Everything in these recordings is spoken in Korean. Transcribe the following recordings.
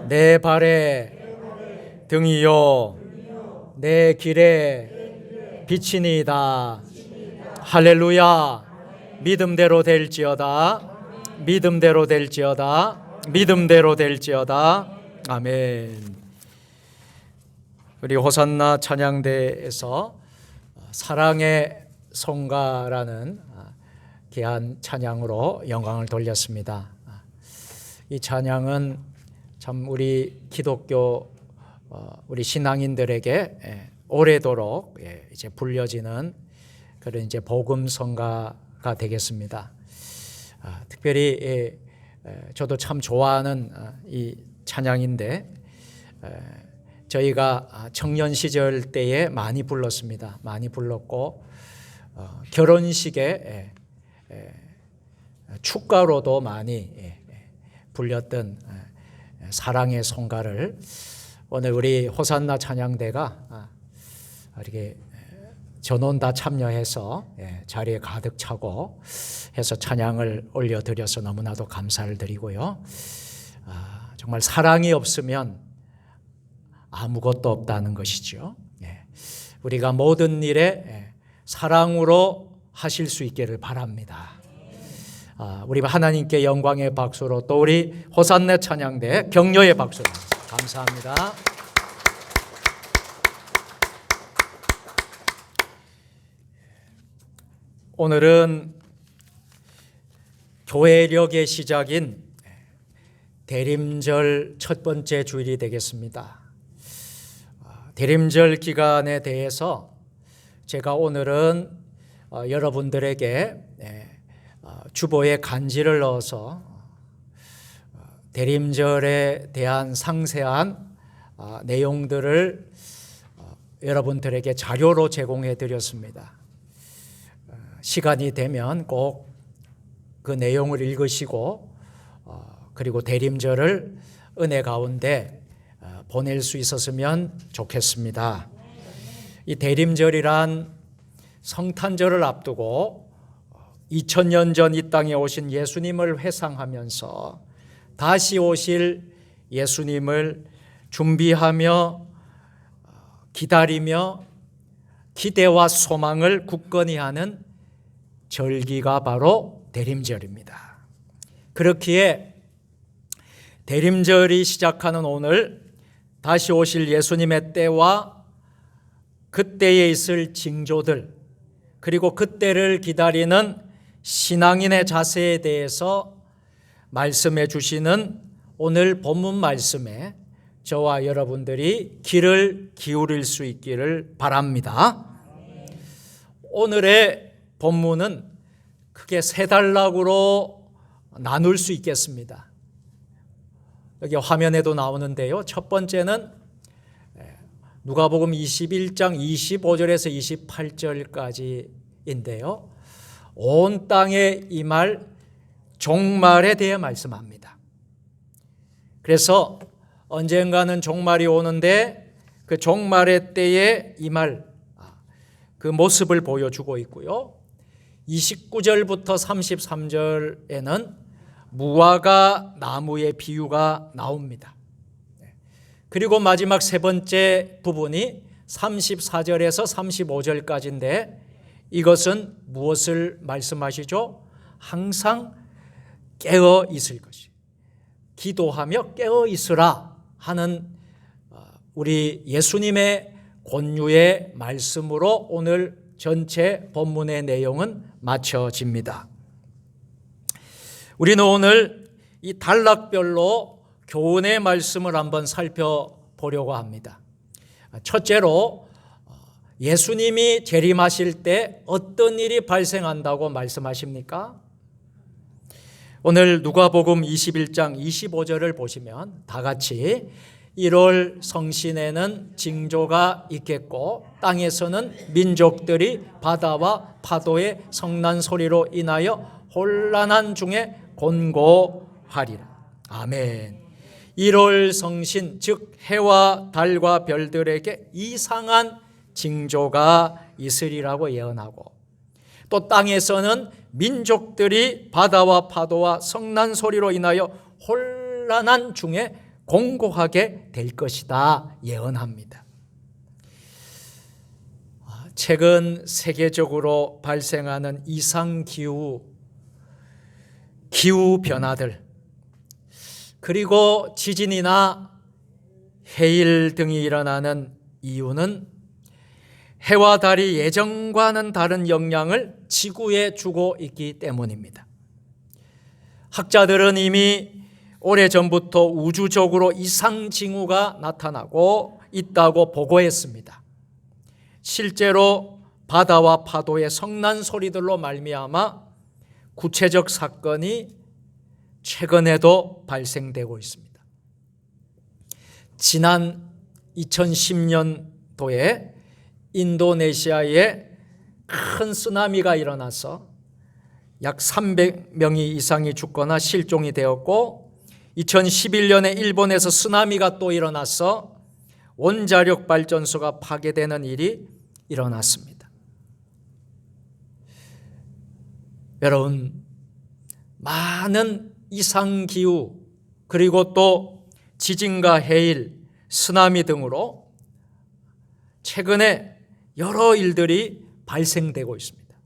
내 발에 등이요 내 길에 빛이니이다. 할렐루야. 믿음대로 될지어다. 믿음대로 될지어다. 믿음대로 될지어다. 아멘. 우리 호산나 찬양대에서 사랑의 송가라는 귀한 찬양으로 영광을 돌렸습니다. 이 찬양은 참 우리 기독교 우리 신앙인들에게 오래도록 이제 불려지는 그런 이제 복음성가가 되겠습니다. 특별히 저도 참 좋아하는 이 찬양인데 저희가 청년 시절 때에 많이 불렀습니다. 많이 불렀고 결혼식에 축가로도 많이 불렸던 사랑의 송가를 오늘 우리 호산나 찬양대가 이렇게 전원 다 참여해서 자리에 가득 차고 해서 찬양을 올려드려서 너무나도 감사를 드리고요. 정말 사랑이 없으면 아무것도 없다는 것이죠. 우리가 모든 일에 사랑으로 하실 수 있기를 바랍니다. 우리 하나님께 영광의 박수로 또 우리 호산나 찬양대 격려의 박수로 감사합니다. 오늘은 교회력의 시작인 대림절 첫 번째 주일이 되겠습니다. 대림절 기간에 대해서 제가 오늘은 여러분들에게 주보에 간지를 넣어서 대림절에 대한 상세한 내용들을 여러분들에게 자료로 제공해 드렸습니다. 시간이 되면 꼭 그 내용을 읽으시고 그리고 대림절을 은혜 가운데 보낼 수 있었으면 좋겠습니다. 이 대림절이란 성탄절을 앞두고 2000년 전 이 땅에 오신 예수님을 회상하면서 다시 오실 예수님을 준비하며 기다리며 기대와 소망을 굳건히 하는 절기가 바로 대림절입니다. 그렇기에 대림절이 시작하는 오늘 다시 오실 예수님의 때와 그때에 있을 징조들 그리고 그때를 기다리는 신앙인의 자세에 대해서 말씀해 주시는 오늘 본문 말씀에 저와 여러분들이 귀를 기울일 수 있기를 바랍니다. 오늘의 본문은 크게 세 단락으로 나눌 수 있겠습니다. 여기 화면에도 나오는데요. 첫 번째는 누가복음 21장 25절에서 28절까지인데요. 온 땅에 임할 종말에 대해 말씀합니다. 그래서 언젠가는 종말이 오는데 그 종말의 때에 임할 그 모습을 보여주고 있고요. 29절부터 33절에는 무화과 나무의 비유가 나옵니다. 그리고 마지막 세 번째 부분이 34절에서 35절까지인데 이것은 무엇을 말씀하시죠? 항상 깨어 있을 것이. 기도하며 깨어 있으라 하는 우리 예수님의 권유의 말씀으로 오늘 전체 본문의 내용은 마쳐집니다. 우리는 오늘 이 단락별로 교훈의 말씀을 한번 살펴보려고 합니다. 첫째로 예수님이 재림하실 때 어떤 일이 발생한다고 말씀하십니까? 오늘 누가복음 21장 25절을 보시면 다 같이 1월 성신에는 징조가 있겠고 땅에서는 민족들이 바다와 파도의 성난 소리로 인하여 혼란한 중에 곤고하리라. 아멘. 1월 성신 즉 해와 달과 별들에게 이상한 징조가 있으리라고 예언하고 또 땅에서는 민족들이 바다와 파도와 성난 소리로 인하여 혼란한 중에 공고하게 될 것이다 예언합니다. 최근 세계적으로 발생하는 이상기후, 기후 변화들, 그리고 지진이나 해일 등이 일어나는 이유는 해와 달이 예전과는 다른 영향을 지구에 주고 있기 때문입니다. 학자들은 이미 오래전부터 우주적으로 이상징후가 나타나고 있다고 보고했습니다. 실제로 바다와 파도의 성난 소리들로 말미암아 구체적 사건이 최근에도 발생되고 있습니다. 지난 2010년도에 인도네시아에 큰 쓰나미가 일어나서 약 300명이 이상이 죽거나 실종이 되었고, 2011년에 일본에서 쓰나미가 또 일어나서 원자력 발전소가 파괴되는 일이 일어났습니다. 여러분, 많은 이상기후 그리고 또 지진과 해일, 쓰나미 등으로 최근에 여러 일들이 발생되고 있습니다.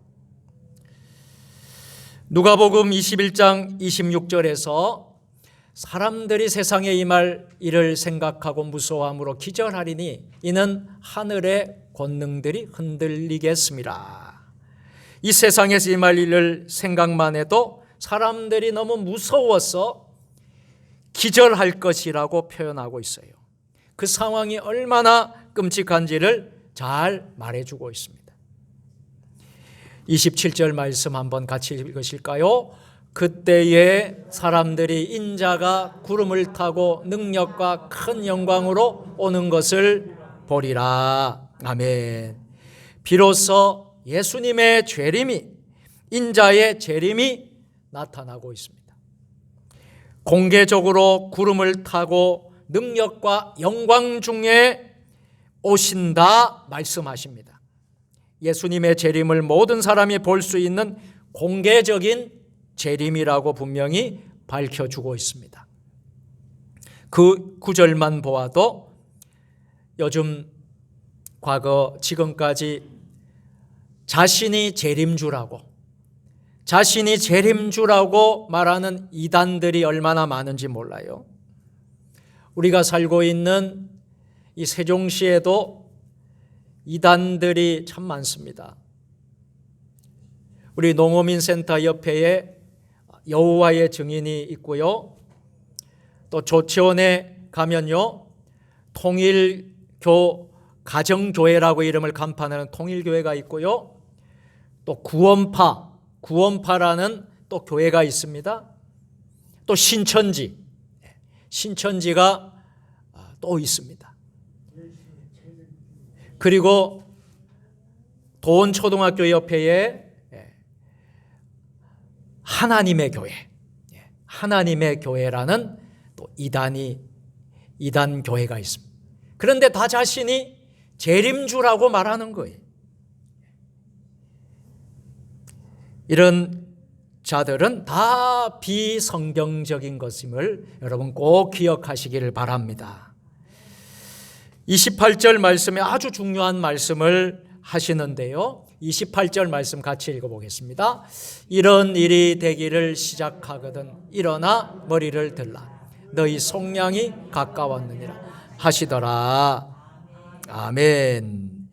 누가복음 21장 26절에서 사람들이 세상에 임할 일을 생각하고 무서워함으로 기절하리니 이는 하늘의 권능들이 흔들리겠습니다. 이 세상에서 임할 일을 생각만 해도 사람들이 너무 무서워서 기절할 것이라고 표현하고 있어요. 그 상황이 얼마나 끔찍한지를 잘 말해주고 있습니다. 27절 말씀 한번 같이 읽으실까요? 그때에 사람들이 인자가 구름을 타고 능력과 큰 영광으로 오는 것을 보리라. 아멘. 비로소 예수님의 재림이, 인자의 재림이 나타나고 있습니다. 공개적으로 구름을 타고 능력과 영광 중에 오신다 말씀하십니다. 예수님의 재림을 모든 사람이 볼 수 있는 공개적인 재림이라고 분명히 밝혀주고 있습니다. 그 구절만 보아도 요즘 과거 지금까지 자신이 재림주라고 말하는 이단들이 얼마나 많은지 몰라요. 우리가 살고 있는 이 세종시에도 이단들이 참 많습니다. 우리 농어민센터 옆에 여호와의 증인이 있고요. 또 조치원에 가면요, 통일교 가정교회라고 이름을 간판하는 통일교회가 있고요. 또 구원파라는 또 교회가 있습니다. 또 신천지가 또 있습니다. 그리고 도원초등학교 옆에 하나님의 교회라는 또 이단 교회가 있습니다. 그런데 다 자신이 재림주라고 말하는 거예요. 이런 자들은 다 비성경적인 것임을 여러분 꼭 기억하시기를 바랍니다. 28절 말씀에 아주 중요한 말씀을 하시는데요. 28절 말씀 같이 읽어보겠습니다. 이런 일이 되기를 시작하거든 일어나 머리를 들라 너희 속량이 가까웠느니라 하시더라. 아멘.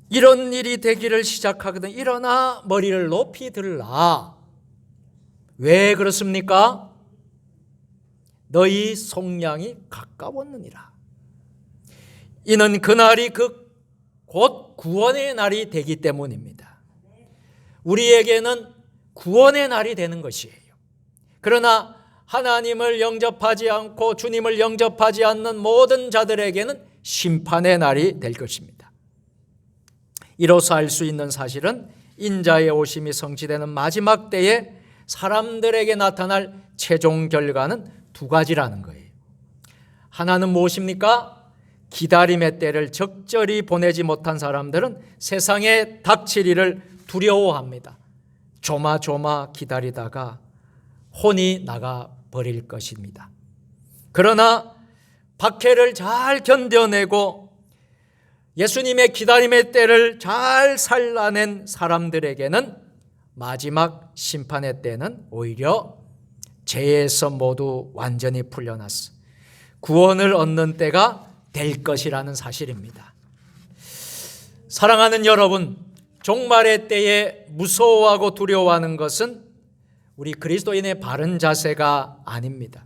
이런 일이 되기를 시작하거든 일어나 머리를 높이 들라. 왜 그렇습니까? 너희 속량이 가까웠느니라. 이는 그날이 곧 구원의 날이 되기 때문입니다. 우리에게는 구원의 날이 되는 것이에요. 그러나 하나님을 영접하지 않고 주님을 영접하지 않는 모든 자들에게는 심판의 날이 될 것입니다. 이로써 알 수 있는 사실은 인자의 오심이 성취되는 마지막 때에 사람들에게 나타날 최종 결과는 두 가지라는 거예요. 하나는 무엇입니까? 기다림의 때를 적절히 보내지 못한 사람들은 세상에 닥칠 일을 두려워합니다. 조마조마 기다리다가 혼이 나가 버릴 것입니다. 그러나 박해를 잘 견뎌내고 예수님의 기다림의 때를 잘 살라낸 사람들에게는 마지막 심판의 때는 오히려 죄에서 모두 완전히 풀려났어. 구원을 얻는 때가 될 것이라는 사실입니다. 사랑하는 여러분, 종말의 때에 무서워하고 두려워하는 것은 우리 그리스도인의 바른 자세가 아닙니다.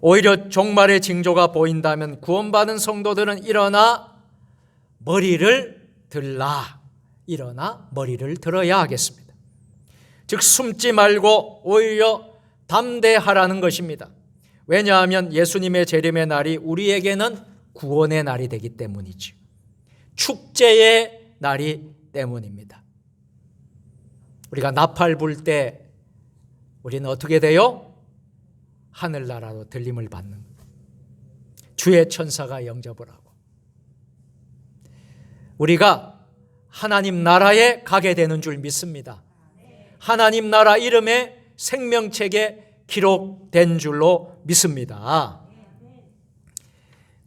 오히려 종말의 징조가 보인다면 구원받은 성도들은 일어나 머리를 들라, 일어나 머리를 들어야 하겠습니다. 즉 숨지 말고 오히려 담대하라는 것입니다. 왜냐하면 예수님의 재림의 날이 우리에게는 구원의 날이 되기 때문이죠. 축제의 날이 때문입니다. 우리가 나팔 불 때 우리는 어떻게 돼요? 하늘나라로 들림을 받는 거예요. 주의 천사가 영접을 하고 우리가 하나님 나라에 가게 되는 줄 믿습니다. 하나님 나라 이름에 생명책에 기록된 줄로 믿습니다.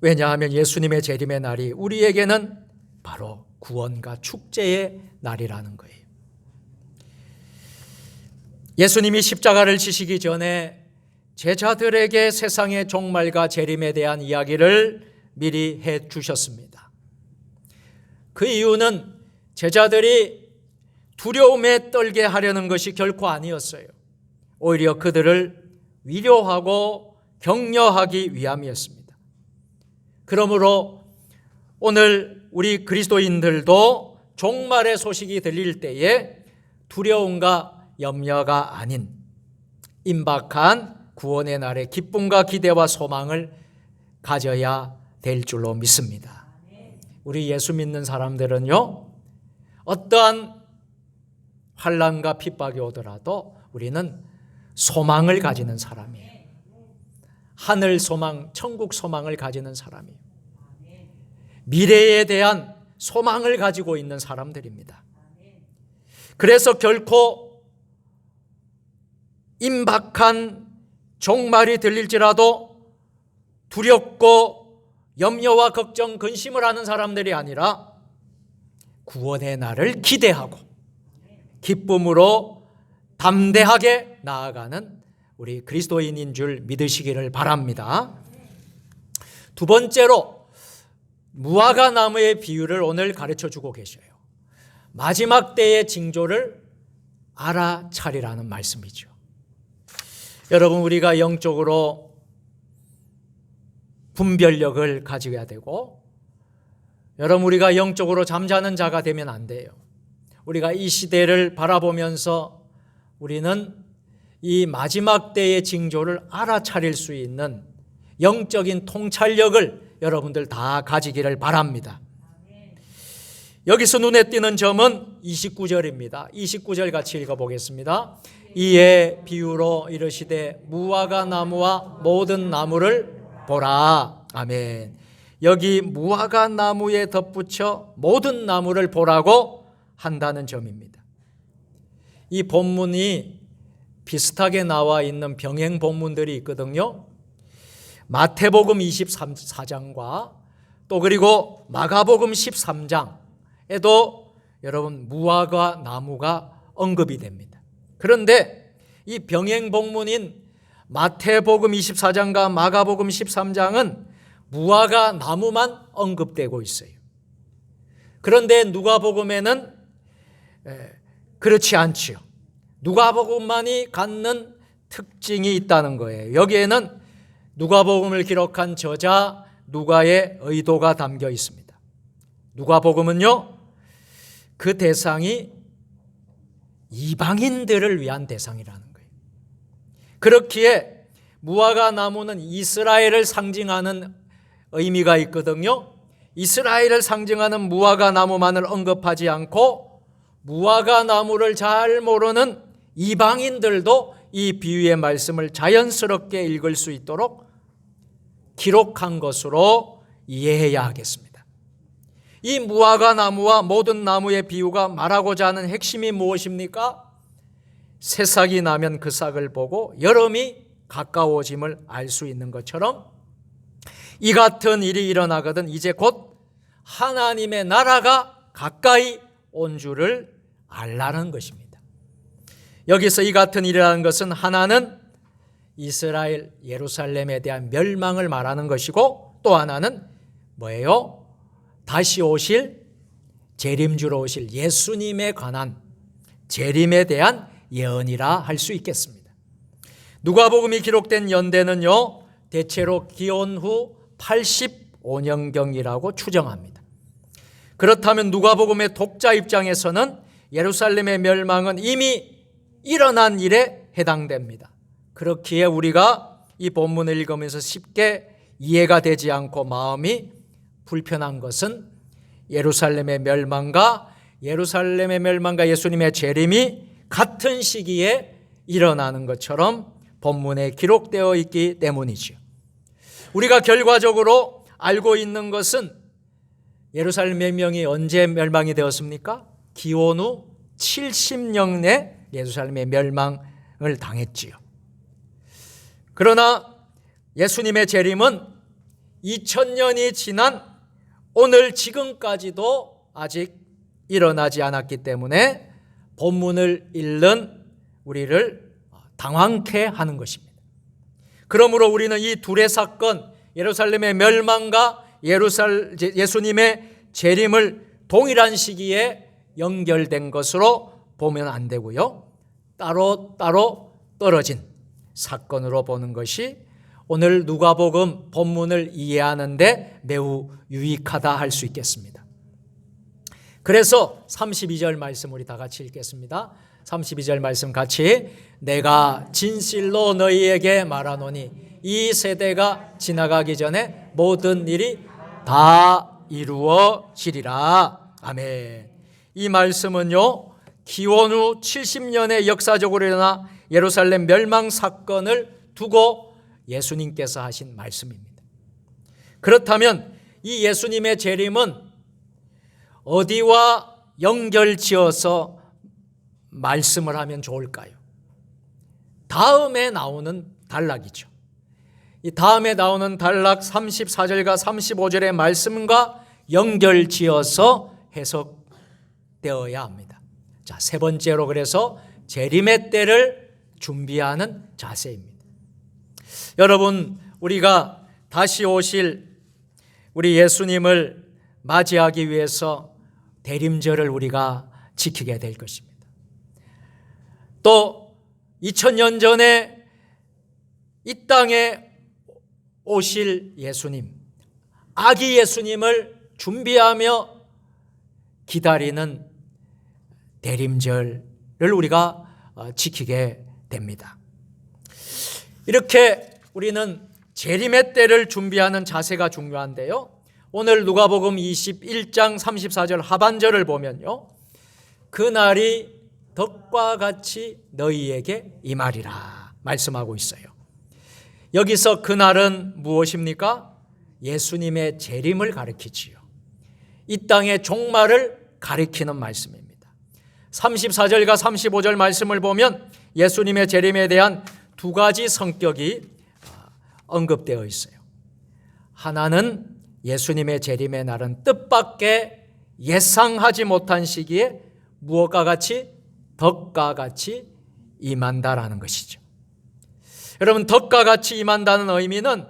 왜냐하면 예수님의 재림의 날이 우리에게는 바로 구원과 축제의 날이라는 거예요. 예수님이 십자가를 지시기 전에 제자들에게 세상의 종말과 재림에 대한 이야기를 미리 해 주셨습니다. 그 이유는 제자들이 두려움에 떨게 하려는 것이 결코 아니었어요. 오히려 그들을 위로하고 격려하기 위함이었습니다. 그러므로 오늘 우리 그리스도인들도 종말의 소식이 들릴 때에 두려움과 염려가 아닌 임박한 구원의 날에 기쁨과 기대와 소망을 가져야 될 줄로 믿습니다. 우리 예수 믿는 사람들은요, 어떠한 환난과 핍박이 오더라도 우리는 소망을 가지는 사람이에요. 하늘 소망, 천국 소망을 가지는 사람이에요. 미래에 대한 소망을 가지고 있는 사람들입니다. 그래서 결코 임박한 종말이 들릴지라도 두렵고 염려와 걱정, 근심을 하는 사람들이 아니라 구원의 날을 기대하고 기쁨으로 담대하게 나아가는 우리 그리스도인인 줄 믿으시기를 바랍니다. 두 번째로 무화과 나무의 비유를 오늘 가르쳐 주고 계셔요. 마지막 때의 징조를 알아차리라는 말씀이죠. 여러분, 우리가 영적으로 분별력을 가져야 되고, 여러분, 우리가 영적으로 잠자는 자가 되면 안 돼요. 우리가 이 시대를 바라보면서 우리는 이 마지막 때의 징조를 알아차릴 수 있는 영적인 통찰력을 여러분들 다 가지기를 바랍니다. 여기서 눈에 띄는 점은 29절입니다. 29절 같이 읽어보겠습니다. 이에 비유로 이르시되 무화과 나무와 모든 나무를 보라. 아멘. 여기 무화과 나무에 덧붙여 모든 나무를 보라고 한다는 점입니다. 이 본문이 비슷하게 나와 있는 병행 본문들이 있거든요. 마태복음 24장과 또 그리고 마가복음 13장에도 여러분 무화과 나무가 언급이 됩니다. 그런데 이 병행 본문인 마태복음 24장과 마가복음 13장은 무화과 나무만 언급되고 있어요. 그런데 누가복음에는 그렇지 않지요. 누가복음만이 갖는 특징이 있다는 거예요. 여기에는 누가복음을 기록한 저자 누가의 의도가 담겨 있습니다. 누가복음은요, 그 대상이 이방인들을 위한 대상이라는 거예요. 그렇기에 무화과 나무는 이스라엘을 상징하는 의미가 있거든요. 이스라엘을 상징하는 무화과 나무만을 언급하지 않고 무화과 나무를 잘 모르는 이방인들도 이 비유의 말씀을 자연스럽게 읽을 수 있도록 기록한 것으로 이해해야 하겠습니다. 이 무화과 나무와 모든 나무의 비유가 말하고자 하는 핵심이 무엇입니까? 새싹이 나면 그 싹을 보고 여름이 가까워짐을 알 수 있는 것처럼 이 같은 일이 일어나거든 이제 곧 하나님의 나라가 가까이 온 줄을 알라는 것입니다. 여기서 이 같은 일이라는 것은 하나는 이스라엘 예루살렘에 대한 멸망을 말하는 것이고 또 하나는 뭐예요? 다시 오실 재림주로 오실 예수님에 관한 재림에 대한 예언이라 할 수 있겠습니다. 누가복음이 기록된 연대는요, 대체로 기원 후 85년경이라고 추정합니다. 그렇다면 누가복음의 독자 입장에서는 예루살렘의 멸망은 이미 일어난 일에 해당됩니다. 그렇기에 우리가 이 본문을 읽으면서 쉽게 이해가 되지 않고 마음이 불편한 것은 예루살렘의 멸망과 예수님의 재림이 같은 시기에 일어나는 것처럼 본문에 기록되어 있기 때문이죠. 우리가 결과적으로 알고 있는 것은 예루살렘 멸망이 언제 멸망이 되었습니까? 기원 후 70년 내 예루살렘의 멸망을 당했지요. 그러나 예수님의 재림은 2000년이 지난 오늘 지금까지도 아직 일어나지 않았기 때문에 본문을 읽는 우리를 당황케 하는 것입니다. 그러므로 우리는 이 둘의 사건, 예루살렘의 멸망과 예수님의 재림을 동일한 시기에 연결된 것으로 보면 안 되고요. 따로 떨어진 사건으로 보는 것이 오늘 누가복음 본문을 이해하는 데 매우 유익하다 할 수 있겠습니다. 그래서 32절 말씀 우리 다 같이 읽겠습니다. 32절 말씀 같이 내가 진실로 너희에게 말하노니 이 세대가 지나가기 전에 모든 일이 다 이루어지리라. 아멘. 이 말씀은요, 기원 후 70년의 역사적으로 일어나 예루살렘 멸망 사건을 두고 예수님께서 하신 말씀입니다. 그렇다면 이 예수님의 재림은 어디와 연결지어서 말씀을 하면 좋을까요? 다음에 나오는 단락이죠. 이 다음에 나오는 단락 34절과 35절의 말씀과 연결지어서 해석되어야 합니다. 자, 세 번째로 그래서 재림의 때를 준비하는 자세입니다. 여러분, 우리가 다시 오실 우리 예수님을 맞이하기 위해서 대림절을 우리가 지키게 될 것입니다. 또 2000년 전에 이 땅에 오실 예수님, 아기 예수님을 준비하며 기다리는 대림절을 우리가 지키게 됩니다. 이렇게 우리는 재림의 때를 준비하는 자세가 중요한데요. 오늘 누가복음 21장 34절 하반절을 보면요, 그날이 덕과 같이 너희에게 임하리라 말씀하고 있어요. 여기서 그날은 무엇입니까? 예수님의 재림을 가리키지요. 이 땅의 종말을 가리키는 말씀입니다. 34절과 35절 말씀을 보면 예수님의 재림에 대한 두 가지 성격이 언급되어 있어요. 하나는 예수님의 재림의 날은 뜻밖의 예상하지 못한 시기에 무엇과 같이? 덕과 같이 임한다라는 것이죠. 여러분, 덕과 같이 임한다는 의미는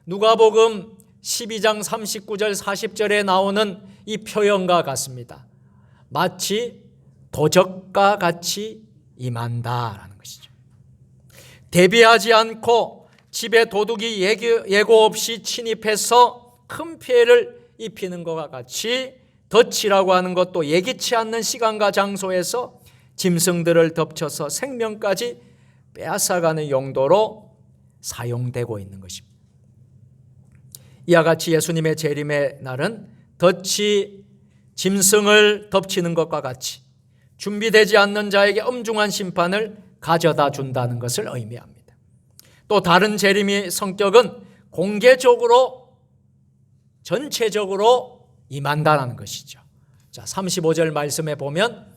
누가복음 12장 39절 40절에 나오는 이 표현과 같습니다. 마치 도적과 같이 임한다라는 것이죠. 대비하지 않고 집에 도둑이 예고 없이 침입해서 큰 피해를 입히는 것과 같이 덫이라고 하는 것도 예기치 않는 시간과 장소에서 짐승들을 덮쳐서 생명까지 빼앗아가는 용도로 사용되고 있는 것입니다. 이와 같이 예수님의 재림의 날은 덫이 짐승을 덮치는 것과 같이 준비되지 않는 자에게 엄중한 심판을 가져다 준다는 것을 의미합니다. 또 다른 재림의 성격은 공개적으로 전체적으로 임한다는 것이죠. 자, 35절 말씀에 보면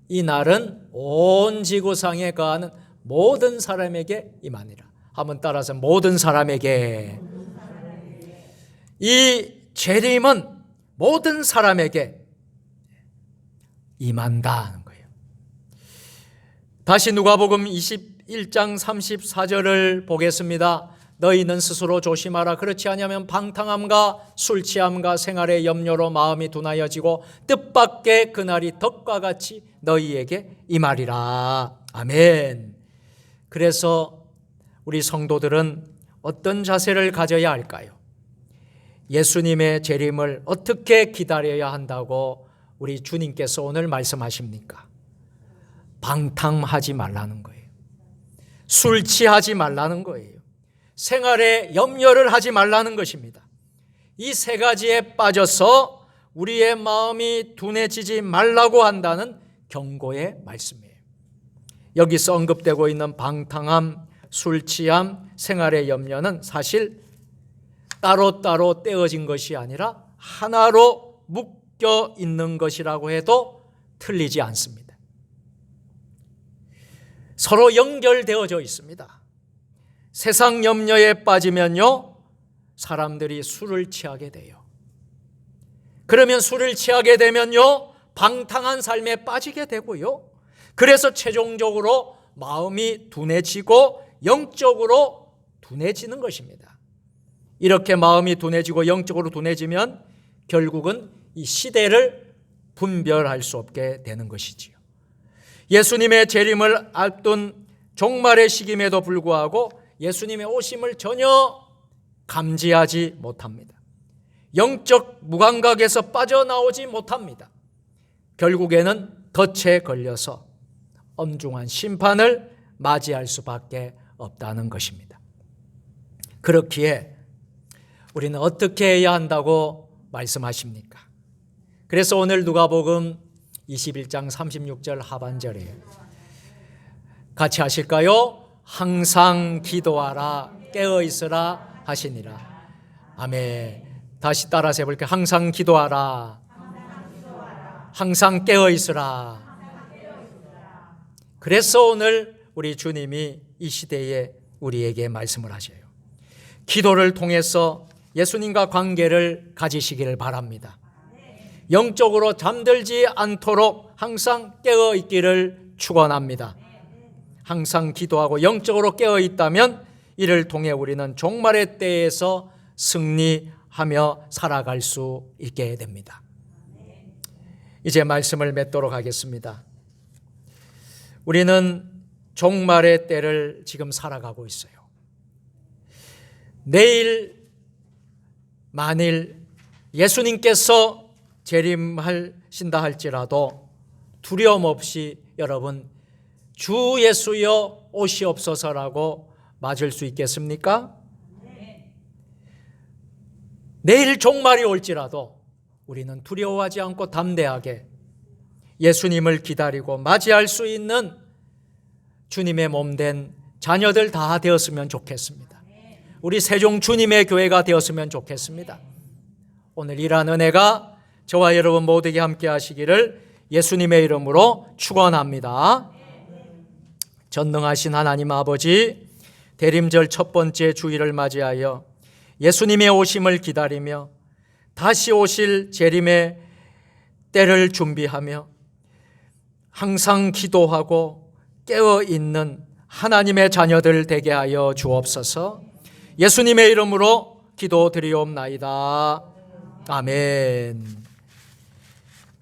이 날은 온 지구상에 거하는 모든 사람에게 임하니라. 한번 따라서 모든 사람에게. 이 재림은 모든 사람에게 임한다는 거예요. 다시 누가복음 21장 34절을 보겠습니다. 너희는 스스로 조심하라. 그렇지 아니하면 방탕함과 술취함과 생활의 염려로 마음이 둔하여지고 뜻밖의 그날이 덕과 같이 너희에게 임하리라. 아멘. 그래서 우리 성도들은 어떤 자세를 가져야 할까요? 예수님의 재림을 어떻게 기다려야 한다고 우리 주님께서 오늘 말씀하십니까? 방탕하지 말라는 거예요. 술 취하지 말라는 거예요. 생활에 염려를 하지 말라는 것입니다. 이 세 가지에 빠져서 우리의 마음이 둔해지지 말라고 한다는 경고의 말씀이에요. 여기서 언급되고 있는 방탕함, 술 취함, 생활의 염려는 사실 따로따로 떼어진 것이 아니라 하나로 묶여 있는 것이라고 해도 틀리지 않습니다. 서로 연결되어져 있습니다. 세상 염려에 빠지면요, 사람들이 술을 취하게 돼요. 그러면 술을 취하게 되면요, 방탕한 삶에 빠지게 되고요. 그래서 최종적으로 마음이 둔해지고 영적으로 둔해지는 것입니다. 이렇게 마음이 둔해지고 영적으로 둔해지면 결국은 이 시대를 분별할 수 없게 되는 것이지요. 예수님의 재림을 앞둔 종말의 시기임에도 불구하고 예수님의 오심을 전혀 감지하지 못합니다. 영적 무감각에서 빠져나오지 못합니다. 결국에는 덫에 걸려서 엄중한 심판을 맞이할 수밖에 없다는 것입니다. 그렇기에 우리는 어떻게 해야 한다고 말씀하십니까? 그래서 오늘 누가복음 21장 36절 하반절이에요. 같이 하실까요? 항상 기도하라, 깨어있으라 하시니라. 아멘. 다시 따라서 해볼게요. 항상 기도하라, 항상 깨어있으라. 그래서 오늘 우리 주님이 이 시대에 우리에게 말씀을 하셔요. 기도를 통해서 예수님과 관계를 가지시기를 바랍니다. 영적으로 잠들지 않도록 항상 깨어있기를 축원합니다. 항상 기도하고 영적으로 깨어있다면 이를 통해 우리는 종말의 때에서 승리하며 살아갈 수 있게 됩니다. 이제 말씀을 맺도록 하겠습니다. 우리는 종말의 때를 지금 살아가고 있어요. 내일 만일 예수님께서 재림하신다 할지라도 두려움 없이 여러분 주 예수여 오시옵소서라고 맞을 수 있겠습니까? 네. 내일 종말이 올지라도 우리는 두려워하지 않고 담대하게 예수님을 기다리고 맞이할 수 있는 주님의 몸된 자녀들 다 되었으면 좋겠습니다. 우리 세종 주님의 교회가 되었으면 좋겠습니다. 오늘 이러한 은혜가 저와 여러분 모두에게 함께 하시기를 예수님의 이름으로 축원합니다. 전능하신 하나님 아버지, 대림절 첫 번째 주일을 맞이하여 예수님의 오심을 기다리며 다시 오실 재림의 때를 준비하며 항상 기도하고 깨어있는 하나님의 자녀들 되게 하여 주옵소서. 예수님의 이름으로 기도드리옵나이다. 아멘.